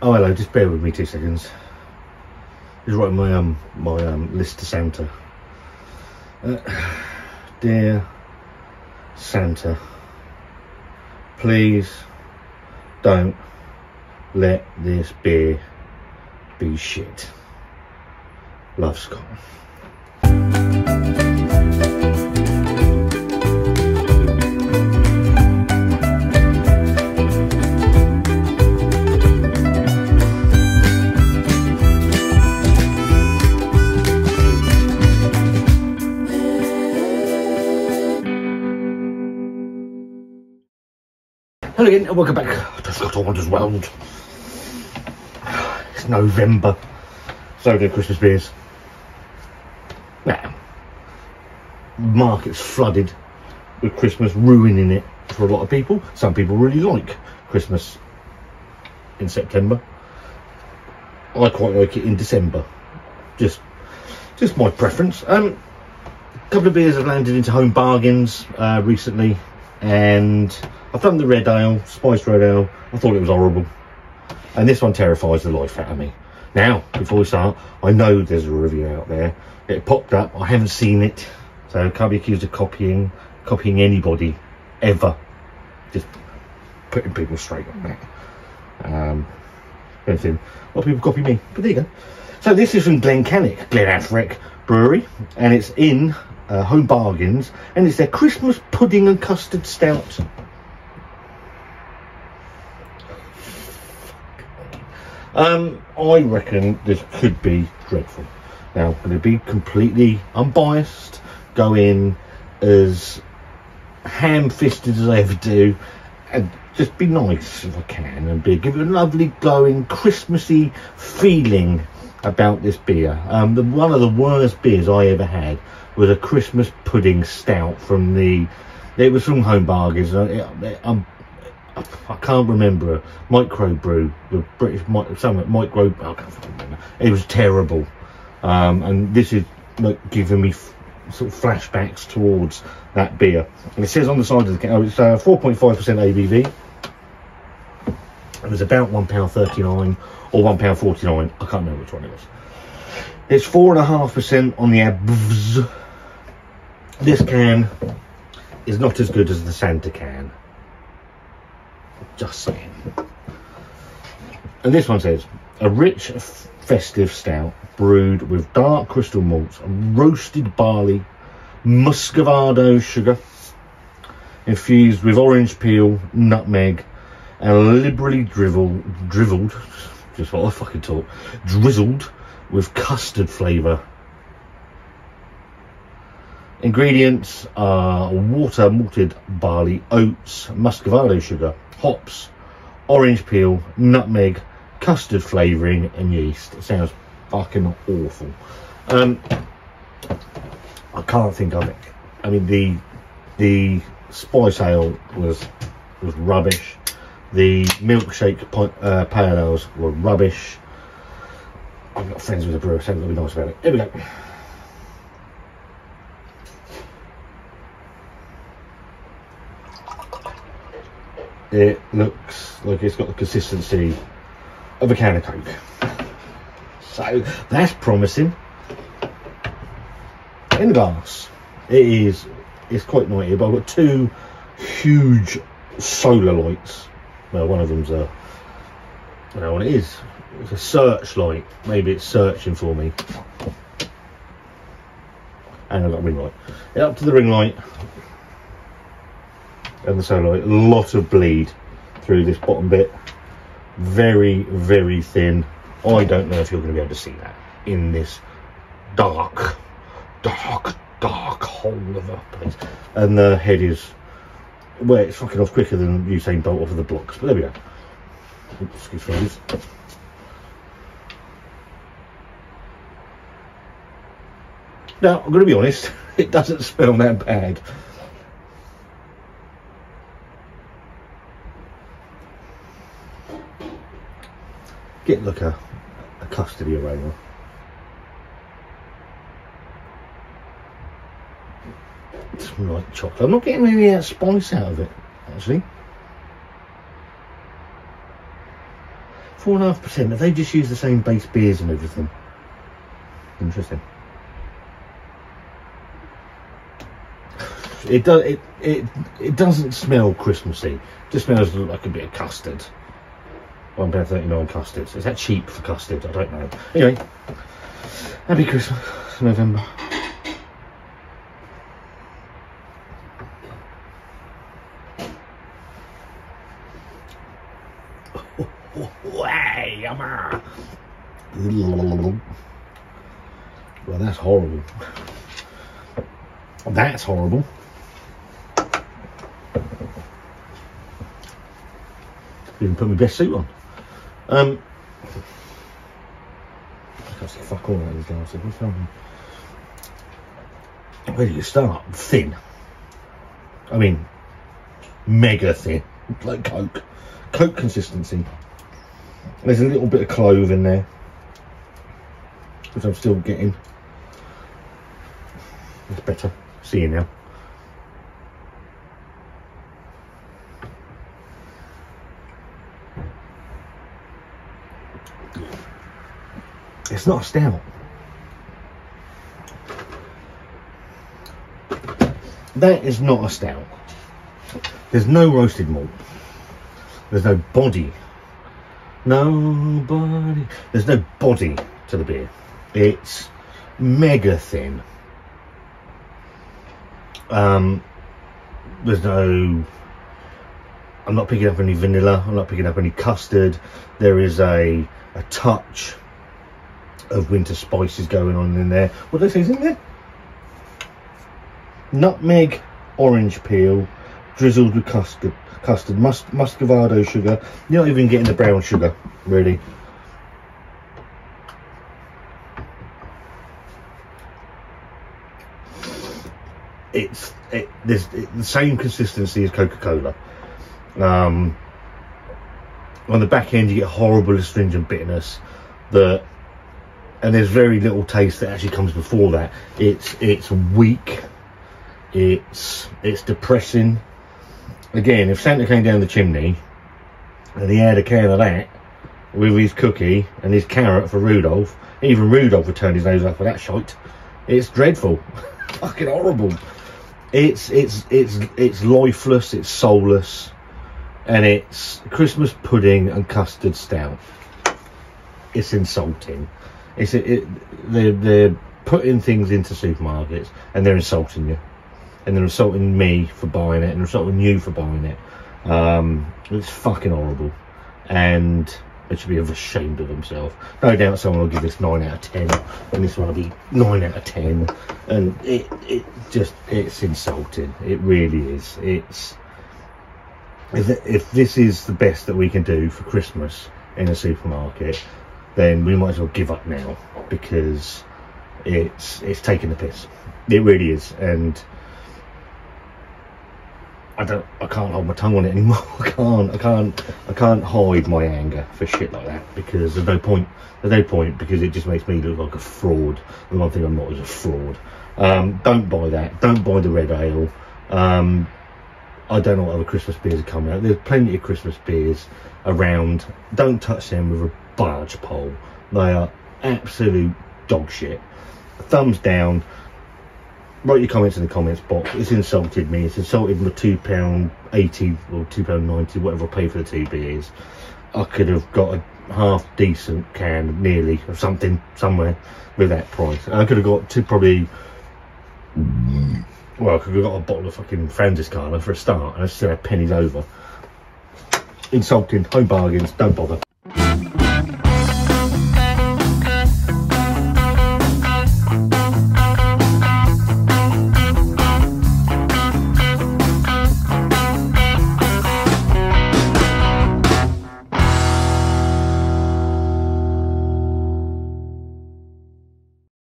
Oh hello, just bear with me 2 seconds. Just writing my list to Santa. Dear Santa, please don't let this beer be shit. Love, Scott. Hello again and welcome back to Scott Wonders World. It's November, so do Christmas beers. Now, market's flooded with Christmas, ruining it for a lot of people. Some people really like Christmas in September. I quite like it in December. Just my preference. A couple of beers have landed into Home Bargains recently, and I've done the red ale, spiced red ale. I thought it was horrible, and this one terrifies the life out of me. Now, before we start, I know there's a review out there. It popped up. I haven't seen it, so I can't be accused of copying anybody ever. Just putting people straight on that. Anything. A lot of people copy me, but there you go. So this is from Glen Cannich, Glen Affric Brewery, and it's in Home Bargains, and it's their Christmas pudding and custard stout. I reckon this could be dreadful. Now, I'm going to be completely unbiased, go in as ham-fisted as I ever do, and just be nice if I can, and give it a lovely, glowing, Christmassy feeling about this beer. One of the worst beers I ever had was a Christmas pudding stout from it was from Home Bargains. I can't remember. Microbrew, the British micro. I can't remember. It was terrible, and this is like giving me sort of flashbacks towards that beer. And it says on the side of the can, it's 4.5% ABV. It was about £1.39 or £1.49. I can't remember which one it was. It's 4.5% on the ABVs. This can is not as good as the Santa can. Just saying. And this one says, a rich festive stout brewed with dark crystal malts, roasted barley, muscovado sugar, infused with orange peel, nutmeg, and liberally drizzled, just what I fucking talk, drizzled with custard flavour. Ingredients are water, malted barley, oats, muscovado sugar, hops, orange peel, nutmeg, custard flavouring, and yeast. It sounds fucking awful. I can't think of it. I mean, the spice ale was rubbish. The milkshake pale ales were rubbish. I'm not friends with the brewer, so I'm going to be nice about it. Here we go. It looks like it's got the consistency of a can of Coke, so that's promising. In the glass, it's quite nice, but I've got two huge solar lights. Well, one of them's I don't know what it is. It's a searchlight. Maybe it's searching for me. And I've got a ring light. Up to the ring light and the solar light. A lot of bleed through this bottom bit. Very, very thin. I don't know if you're going to be able to see that in this dark hole of a place. And the head is, well, it's fucking off quicker than Usain Bolt off of the blocks. But there we go. Excuse me. Now, I'm going to be honest, it doesn't smell that bad. Get like a custardy aroma. It's like chocolate. I'm not getting any spice out of it, actually. 4.5%. Have they just used the same base beers and everything? Interesting. It doesn't smell Christmassy. It just smells like a bit of custard. £1.39 custard. Is that cheap for custard? I don't know. Anyway, happy Christmas, November. Well, that's horrible. That's horrible. Didn't put my best suit on. I can't see fuck all out of these glasses. Where do you start? Thin. I mean, mega thin. Like Coke. Coke consistency. There's a little bit of clove in there, which I'm still getting. It's better. See you now. It's not a stout. That is not a stout. There's no roasted malt. There's no body. Nobody. There's no body to the beer. It's mega thin. There's no. I'm not picking up any vanilla. I'm not picking up any custard. There is a touch of winter spices going on in there. What did I say is in there? Nutmeg, orange peel, drizzled with custard, muscovado sugar. You're not even getting the brown sugar, really. It's the same consistency as Coca-Cola. On the back end, you get horrible astringent bitterness and there's very little taste that actually comes before that. It's weak. It's depressing. Again, if Santa came down the chimney and he had a can of that with his cookie and his carrot for Rudolph, even Rudolph would turn his nose up for that shite. It's dreadful. Fucking horrible. It's lifeless, it's soulless, and it's Christmas pudding and custard stout. It's insulting. They're putting things into supermarkets and they're insulting you, and they're insulting me for buying it, and they're insulting you for buying it. It's fucking horrible, and they should be ashamed of themselves. No doubt someone will give this 9 out of 10, and this one will be 9 out of 10. And it's insulting. It really is. If this is the best that we can do for Christmas in a supermarket, then we might as well give up now, because it's taking the piss. It really is. And I can't hold my tongue on it anymore. I can't hide my anger for shit like that, because there's no point. There's no point, because it just makes me look like a fraud. The one thing I'm not is a fraud. Don't buy that. Don't buy the red ale. I don't know what other Christmas beers are coming out. There's plenty of Christmas beers around. Don't touch them with a barge pole. They are absolute dog shit. Thumbs down. Write your comments in the comments box. It's insulted me. It's insulted my £2.80 or £2.90, whatever I pay for the 2 beers. I could have got a half decent can, nearly, of something somewhere with that price. I could have got well, I could have got a bottle of fucking Franziskaner for a start, and I still had pennies over. Insulting, home bargains, don't bother.